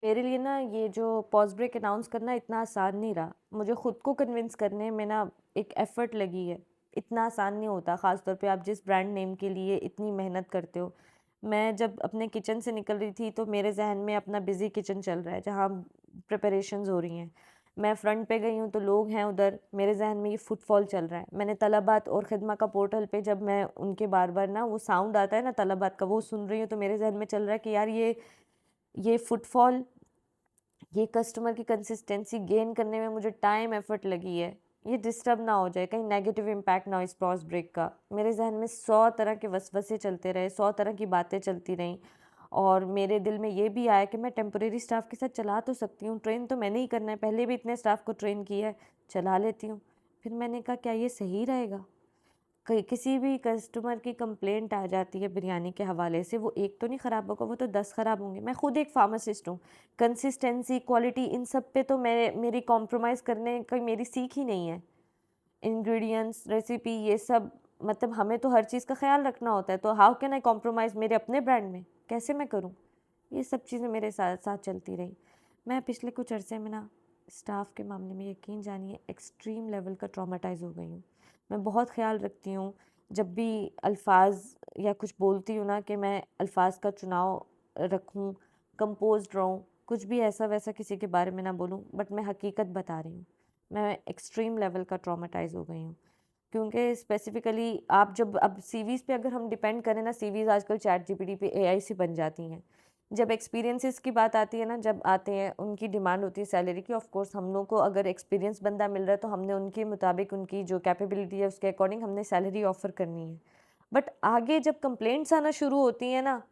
मेरे लिए ना ये जो पॉज़ ब्रेक अनाउंस करना इतना आसान नहीं रहा। मुझे खुद को कन्विंस करने में ना एक एफ़र्ट लगी है। इतना आसान नहीं होता, ख़ास तौर पे आप जिस ब्रांड नेम के लिए इतनी मेहनत करते हो। मैं जब अपने किचन से निकल रही थी तो मेरे ज़हन में अपना बिज़ी किचन चल रहा है जहाँ प्रिपरेशंस हो रही हैं। मैं फ्रंट पे गई हूँ तो लोग हैं उधर, मेरे ज़हन में ये फुटफॉल चल रहा है। मैंने तलबात और ख़िदमत का पोर्टल पे जब मैं उनके बार-बार ना वो साउंड आता है ना तलबात का, वो सुन रही हूँ तो मेरे ज़हन में चल रहा है कि यार ये फुटफॉल, ये कस्टमर की कंसिस्टेंसी गेन करने में मुझे टाइम एफर्ट लगी है, ये डिस्टर्ब ना हो जाए, कहीं नेगेटिव इम्पैक्ट ना हो इस पॉज़ ब्रेक का। मेरे ज़हन में 100 तरह के वसवसे चलते रहे, 100 तरह की बातें चलती रहीं और मेरे दिल में ये भी आया कि मैं टेम्परेरी स्टाफ के साथ चला तो सकती हूँ, ट्रेन तो मैंने ही करना है, पहले भी इतने स्टाफ को ट्रेन किया है, चला लेती हूँ। फिर मैंने कहा क्या ये सही रहेगा? कहीं किसी भी कस्टमर की कंप्लेंट आ जाती है बिरयानी के हवाले से, वो एक तो नहीं ख़राब होगा, वो तो 10 ख़राब होंगे। मैं खुद एक फार्मासिस्ट हूँ, कंसिस्टेंसी, क्वालिटी इन सब पे तो मेरी कॉम्प्रोमाइज़ करने का मेरी सीख ही नहीं है। इंग्रीडिएंट्स, रेसिपी ये सब, मतलब हमें तो हर चीज़ का ख़्याल रखना होता है, तो हाउ कैन आई कॉम्प्रोमाइज़ मेरे अपने ब्रांड में? कैसे मैं करूँ? ये सब चीज़ें मेरे साथ साथ चलती रहीं। मैं पिछले कुछ अरसे में ना स्टाफ के मामले में यकीन जानिए एक्सट्रीम लेवल का ट्रॉमाटाइज़ हो गई हूँ। मैं बहुत ख़्याल रखती हूँ जब भी अल्फ़ाज़ या कुछ बोलती हूँ ना कि मैं अल्फ़ाज़ का चुनाव रखूँ, कंपोज़्ड रहूँ, कुछ भी ऐसा-वैसा किसी के बारे में ना बोलूँ, बट मैं हकीकत बता रही हूँ। मैं एक्सट्रीम लेवल का ट्रॉमाटाइज़ हो गई हूँ। क्योंकि स्पेसिफ़िकली आप जब अब सीवीज़ पे अगर हम डिपेंड करें ना, सीवीज़ आजकल चैट जीपीटी पे एआई से बन जाती हैं। जब एक्सपीरियंसेस की बात आती है ना, जब आते हैं, उनकी डिमांड होती है सैलरी की, ऑफ़ कोर्स हम लोग को अगर एक्सपीरियंस बंदा मिल रहा है तो हमने उनके मुताबिक, उनकी जो कैपेबिलिटी है उसके अकॉर्डिंग हमने सैलरी ऑफ़र करनी है। बट आगे जब कंप्लेंट्स आना शुरू होती हैं ना,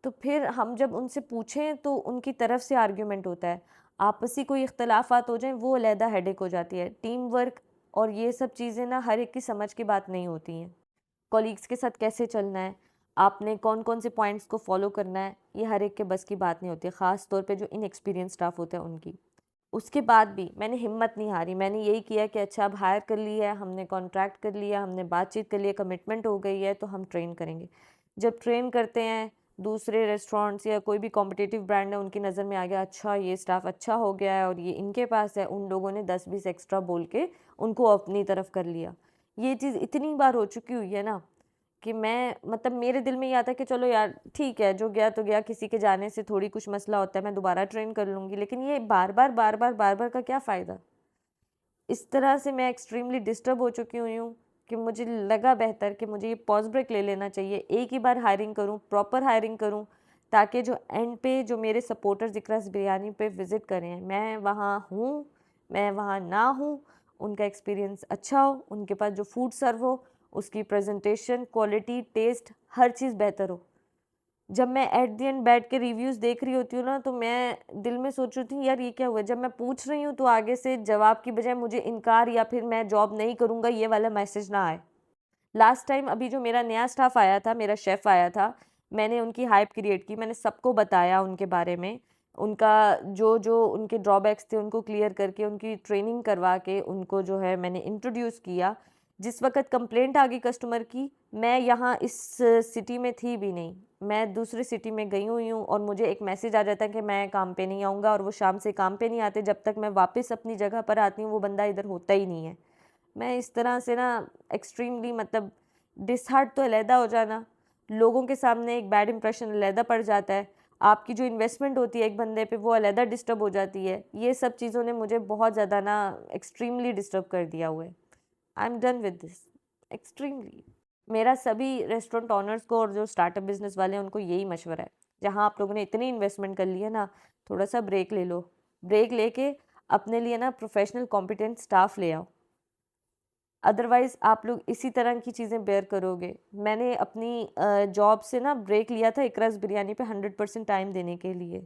तो फिर हम जब उनसे पूछें तो उनकी तरफ से आर्ग्यूमेंट होता है। आपसी कोई इख्तलाफ़ात हो जाएँ वो अलहदा हेडेक हो जाती है। टीम वर्क और ये सब चीज़ें ना हर एक की समझ की बात नहीं होती हैं। कॉलीग्स के साथ कैसे चलना है, आपने कौन-कौन से पॉइंट्स को फ़ॉलो करना है, ये हर एक के बस की बात नहीं होती है, ख़ास तौर पे जो इनएक्सपीरियंस स्टाफ होता है उनकी। उसके बाद भी मैंने हिम्मत नहीं हारी, मैंने यही किया कि अच्छा अब हायर कर लिया है, हमने कॉन्ट्रैक्ट कर लिया, हमने बातचीत कर लिया, कमिटमेंट हो गई है तो हम ट्रेन करेंगे। जब ट्रेन करते हैं, दूसरे रेस्टोरेंट्स या कोई भी कॉम्पिटिटिव ब्रांड है उनकी नज़र में आ गया, अच्छा ये स्टाफ अच्छा हो गया है और ये इनके पास है, उन लोगों ने 10-20 एक्स्ट्रा बोल के उनको अपनी तरफ कर लिया। ये चीज़ इतनी बार हो चुकी हुई है ना कि मैं, मतलब मेरे दिल में ये आता है कि चलो यार ठीक है, जो गया तो गया, किसी के जाने से थोड़ी कुछ मसला होता है, मैं दोबारा ट्रेन कर लूँगी। लेकिन ये बार-बार, बार-बार, बार-बार का क्या फ़ायदा? इस तरह से मैं एक्सट्रीमली डिस्टर्ब हो चुकी हुई हूँ कि मुझे लगा बेहतर कि मुझे ये पॉज़ ब्रेक ले लेना चाहिए। एक ही बार हायरिंग करूँ, प्रॉपर हायरिंग करूँ, ताकि जो एंड पे जो मेरे सपोर्टर्स इकरास बिरयानी पे विज़िट करें, मैं वहाँ हूँ, मैं वहाँ ना हूँ, उनका एक्सपीरियंस अच्छा हो, उनके पास जो फूड सर्व हो, उसकी प्रेज़ेंटेशन, क्वालिटी, टेस्ट हर चीज़ बेहतर हो। जब मैं एट द एंड बैठ के रिव्यूज़ देख रही होती हूँ ना, तो मैं दिल में सोच रही थी यार ये क्या हुआ? जब मैं पूछ रही हूँ तो आगे से जवाब की बजाय मुझे इनकार या फिर मैं जॉब नहीं करूँगा ये वाला मैसेज ना आए। लास्ट टाइम अभी जो मेरा नया स्टाफ आया था, मेरा शेफ़ आया था, मैंने उनकी हाइप क्रिएट की, मैंने सबको बताया उनके बारे में, उनका जो-जो उनके ड्रॉबैक्स थे उनको क्लियर करके, उनकी ट्रेनिंग करवा के उनको जो है मैंने इंट्रोड्यूस किया। जिस वक़्त कंप्लेंट आ गई कस्टमर की, मैं यहाँ इस सिटी में थी भी नहीं, मैं दूसरी सिटी में गई हुई हूँ और मुझे एक मैसेज आ जाता है कि मैं काम पे नहीं आऊँगा और वो शाम से काम पे नहीं आते, जब तक मैं वापस अपनी जगह पर आती हूँ, वो बंदा इधर होता ही नहीं है। मैं इस तरह से ना एक्सट्रीमली, मतलब डिसहार्ट तो अलहदा हो जाना, लोगों के सामने एक बैड इंप्रेशन अलहदा पड़ जाता है, आपकी जो इन्वेस्टमेंट होती है एक बंदे पे वो अलहदा डिस्टर्ब हो जाती है। ये सब चीज़ों ने मुझे बहुत ज़्यादा ना एक्सट्रीमली डिस्टर्ब कर दिया हुआ है। I am done with this extremely. मेरा सभी रेस्टोरेंट ओनर्स को और जो स्टार्टअप बिज़नेस वाले हैं उनको यही मशवरा है, जहाँ आप लोगों ने इतनी इन्वेस्टमेंट कर ली है ना, थोड़ा-सा ब्रेक ले लो। ब्रेक लेके अपने लिए ना प्रोफ़ेशनल कॉम्पिटेंट स्टाफ ले आओ। अदरवाइज़ आप लोग इसी तरह की चीज़ें बेयर करोगे। मैंने अपनी जॉब से ना ब्रेक लिया था इकरास बिरयानी पे 100% टाइम देने के लिए,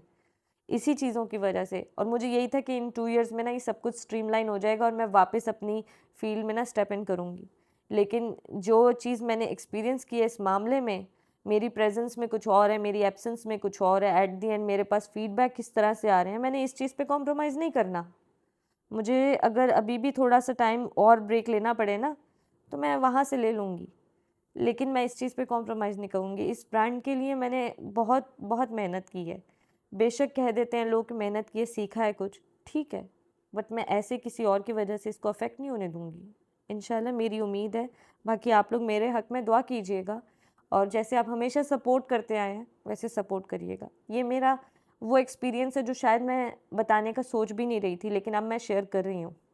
इसी चीज़ों की वजह से, और मुझे यही था कि इन 2 इयर्स में ना ये सब कुछ स्ट्रीमलाइन हो जाएगा और मैं वापस अपनी फ़ील्ड में ना स्टेप इन करूँगी। लेकिन जो चीज़ मैंने एक्सपीरियंस की है इस मामले में, मेरी प्रेज़ेंस में कुछ और है, मेरी एब्सेंस में कुछ और है, एट द एंड मेरे पास फ़ीडबैक किस तरह से आ रहे हैं, मैंने इस चीज़ पे कॉम्प्रोमाइज़ नहीं करना। मुझे अगर अभी भी थोड़ा-सा टाइम और ब्रेक लेना पड़े ना, तो मैं वहाँ से ले लूँगी। लेकिन मैं इस चीज़ पे कॉम्प्रोमाइज़ नहीं करूँगी। इस ब्रांड के लिए मैंने बहुत बहुत मेहनत की है। बेशक कह देते हैं लोग कि मेहनत की है, सीखा है कुछ, ठीक है, बट मैं ऐसे किसी और की वजह से इसको अफ़ेक्ट नहीं होने दूँगी। इंशाल्लाह मेरी उम्मीद है, बाकी आप लोग मेरे हक़ में दुआ कीजिएगा और जैसे आप हमेशा सपोर्ट करते आए हैं, वैसे सपोर्ट करिएगा। ये मेरा वो एक्सपीरियंस है जो शायद मैं बताने का सोच भी नहीं रही थी, लेकिन अब मैं शेयर कर रही हूँ।